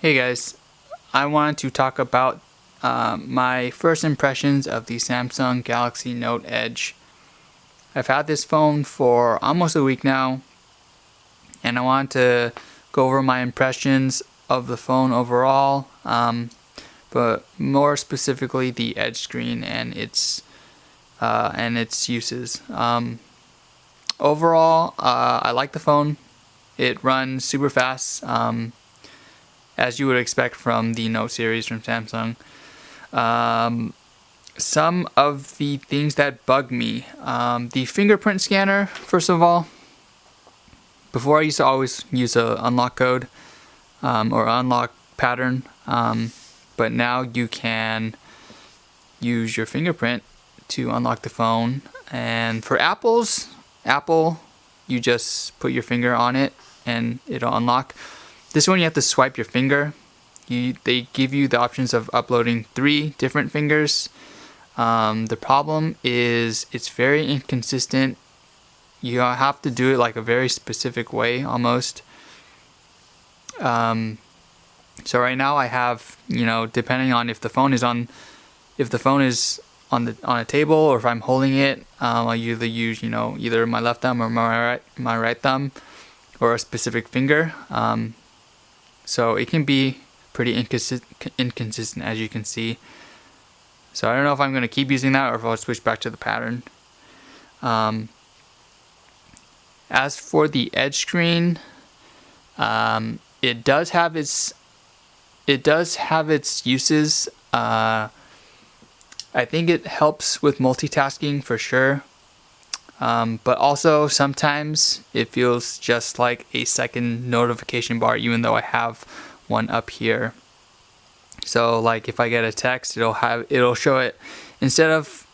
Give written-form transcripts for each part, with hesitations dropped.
Hey guys, I wanted to talk about my first impressions of the Samsung Galaxy Note Edge. I've had this phone for almost a week now, and I wanted to go over my impressions of the phone overall, but more specifically the Edge screen and its uses. Overall, I like the phone. It runs super fast. As you would expect from the Note series from Samsung. Some of the things that bug me, the fingerprint scanner, first of all. Before I used to always use a unlock code or unlock pattern, but now you can use your fingerprint to unlock the phone. And for Apple, you just put your finger on it and it'll unlock. This one you have to swipe your finger. They give you the options of uploading 3 different fingers. The problem is it's very inconsistent. You have to do it like a very specific way almost. So right now I have, depending on if the phone is on a table or if I'm holding it, I'll either use either my left thumb or my right thumb or a specific finger. So it can be pretty inconsistent as you can see. So I don't know if I'm going to keep using that or if I'll switch back to the pattern. As for the Edge screen, it does have its uses. I think it helps with multitasking for sure. But also sometimes it feels just like a second notification bar, even though I have one up here. So like if I get a text, it'll show it instead of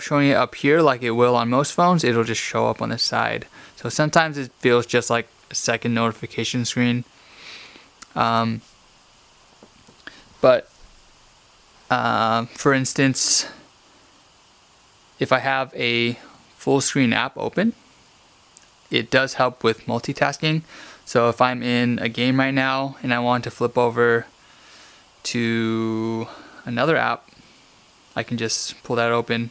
showing it up here like it will on most phones, it'll just show up on the side. So sometimes it feels just like a second notification screen. But for instance, if I have a full screen app open, it does help with multitasking. So if I'm in a game right now and I want to flip over to another app, I can just pull that open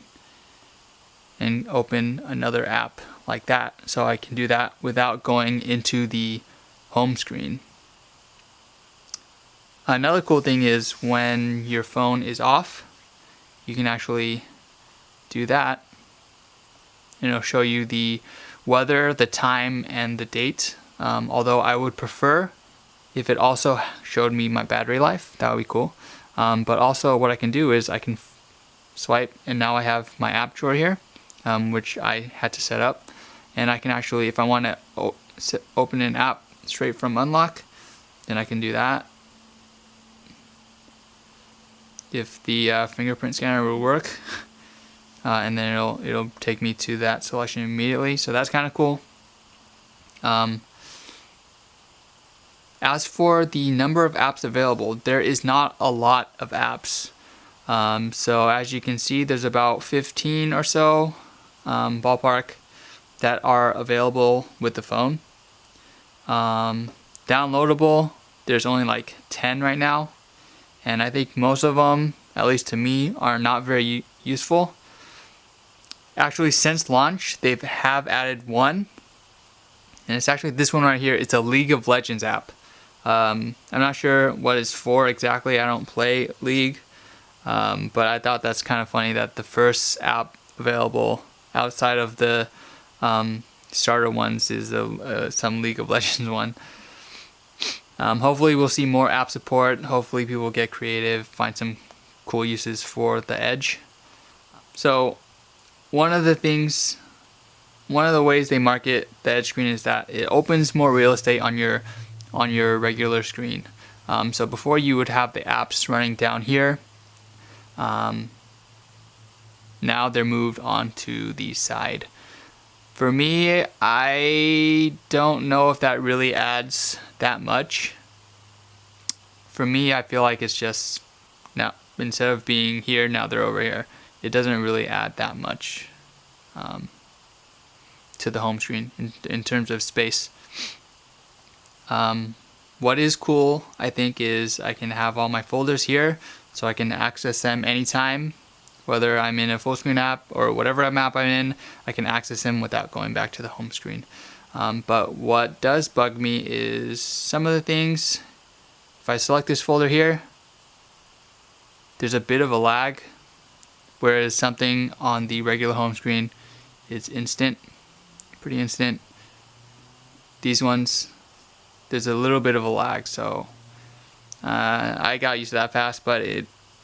and open another app like that. So I can do that without going into the home screen. Another cool thing is when your phone is off, you can actually do that, and it'll show you the weather, the time, and the date. Although I would prefer if it also showed me my battery life. That would be cool. But also what I can do is I can swipe, and now I have my app drawer here, which I had to set up. And I can actually, if I want to open an app straight from unlock, then I can do that. If the fingerprint scanner will work. And then it'll take me to that selection immediately. So that's kind of cool. As for the number of apps available, there is not a lot of apps. So as you can see, there's about 15 or so ballpark that are available with the phone. Downloadable, there's only like 10 right now. And I think most of them, at least to me, are not very useful. Actually, since launch, they have added one, and it's actually this one right here. It's a League of Legends app. I'm not sure what it's for exactly. I don't play League, but I thought that's kind of funny that the first app available outside of the starter ones is some League of Legends one. Hopefully, we'll see more app support. Hopefully, people get creative, find some cool uses for the Edge. So one of the ways they market the Edge screen is that it opens more real estate on your regular screen. So before you would have the apps running down here. Now they're moved onto the side. For me, I don't know if that really adds that much. For me, I feel like it's just now instead of being here, now they're over here. It doesn't really add that much to the home screen in terms of space. What is cool, I think, is I can have all my folders here, so I can access them anytime. Whether I'm in a full screen app or whatever app I'm in, I can access them without going back to the home screen. But what does bug me is some of the things. If I select this folder here, there's a bit of a lag, whereas something on the regular home screen is instant, pretty instant. These ones, there's a little bit of a lag, so I got used to that fast, but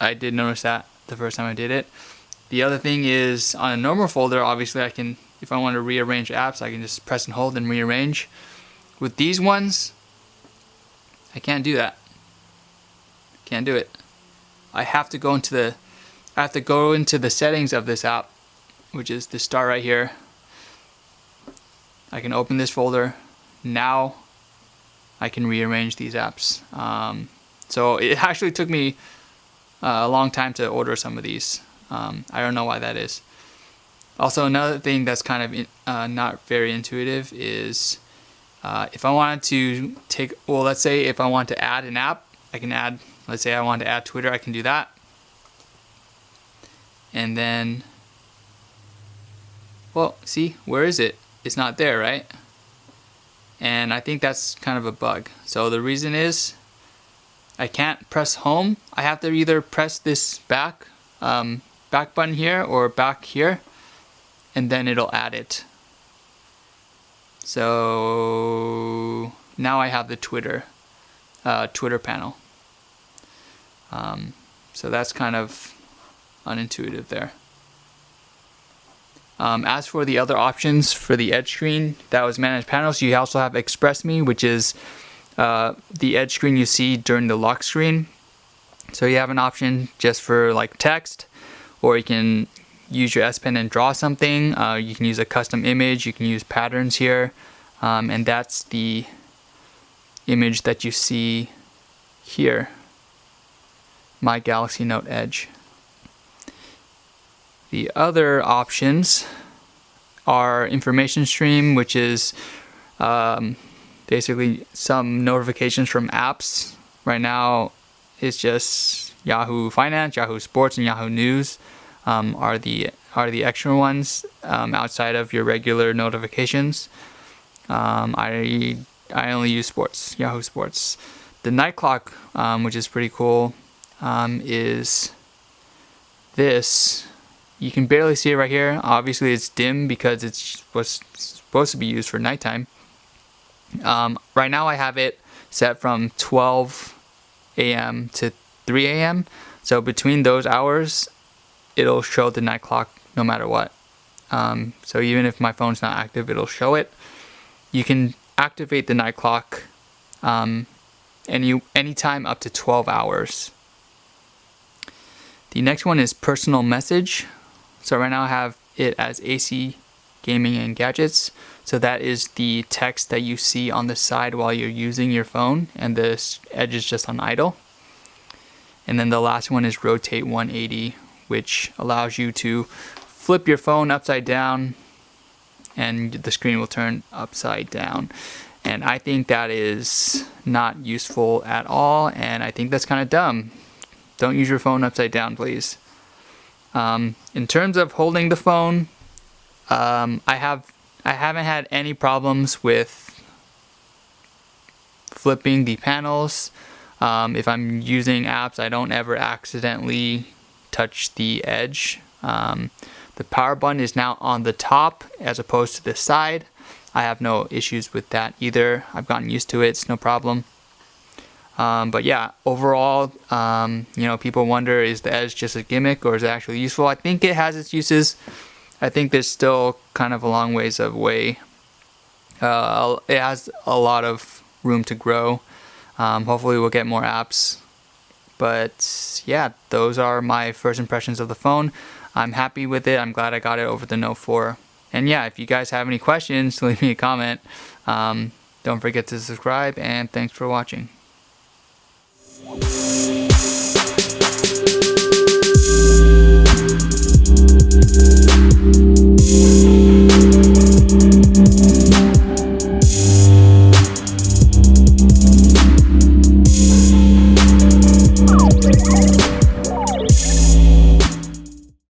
I did notice that the first time I did it. The other thing is, on a normal folder, obviously I can, if I want to rearrange apps, I can just press and hold and rearrange. With these ones, I can't do that. Can't do it. I have to go into the settings of this app, which is the star right here. I can open this folder. Now I can rearrange these apps. So it actually took me a long time to order some of these. I don't know why that is. Also, another thing that's kind of not very intuitive is if I wanted to let's say if I want to add an app, I can add, let's say I want to add Twitter, I can do that. And then, well, see, where is it? It's not there, right? And I think that's kind of a bug. So the reason is I can't press home. I have to either press this back button here or back here, and then it'll add it. So now I have the Twitter panel. So that's kind of unintuitive there. As for the other options for the Edge screen, that was manage panels. You also have Express Me, which is the Edge screen you see during the lock screen. So you have an option just for like text, or you can use your S Pen and draw something. You can use a custom image. You can use patterns here, and that's the image that you see here. My Galaxy Note Edge. The other options are information stream, which is basically some notifications from apps. Right now, it's just Yahoo Finance, Yahoo Sports, and Yahoo News are the extra ones outside of your regular notifications. I only use sports, Yahoo Sports. The night clock, which is pretty cool, is this. You can barely see it right here. Obviously it's dim because it's was supposed to be used for nighttime. Right now I have it set from 12 a.m. to 3 a.m. So between those hours, it'll show the night clock no matter what. So even if my phone's not active, it'll show it. You can activate the night clock anytime up to 12 hours. The next one is personal message. So right now I have it as AC, gaming, and gadgets. So that is the text that you see on the side while you're using your phone, and the Edge is just on idle. And then the last one is rotate 180, which allows you to flip your phone upside down and the screen will turn upside down. And I think that is not useful at all, and I think that's kind of dumb. Don't use your phone upside down, please. In terms of holding the phone, I haven't had any problems with flipping the panels. If I'm using apps, I don't ever accidentally touch the Edge. The power button is now on the top as opposed to the side. I have no issues with that either. I've gotten used to it, it's no problem. But yeah, overall, people wonder, is the Edge just a gimmick or is it actually useful? I think it has its uses. I think there's still kind of a long ways away. It has a lot of room to grow. Hopefully we'll get more apps. But yeah, those are my first impressions of the phone. I'm happy with it. I'm glad I got it over the Note 4. And yeah, if you guys have any questions, leave me a comment. Don't forget to subscribe, and thanks for watching.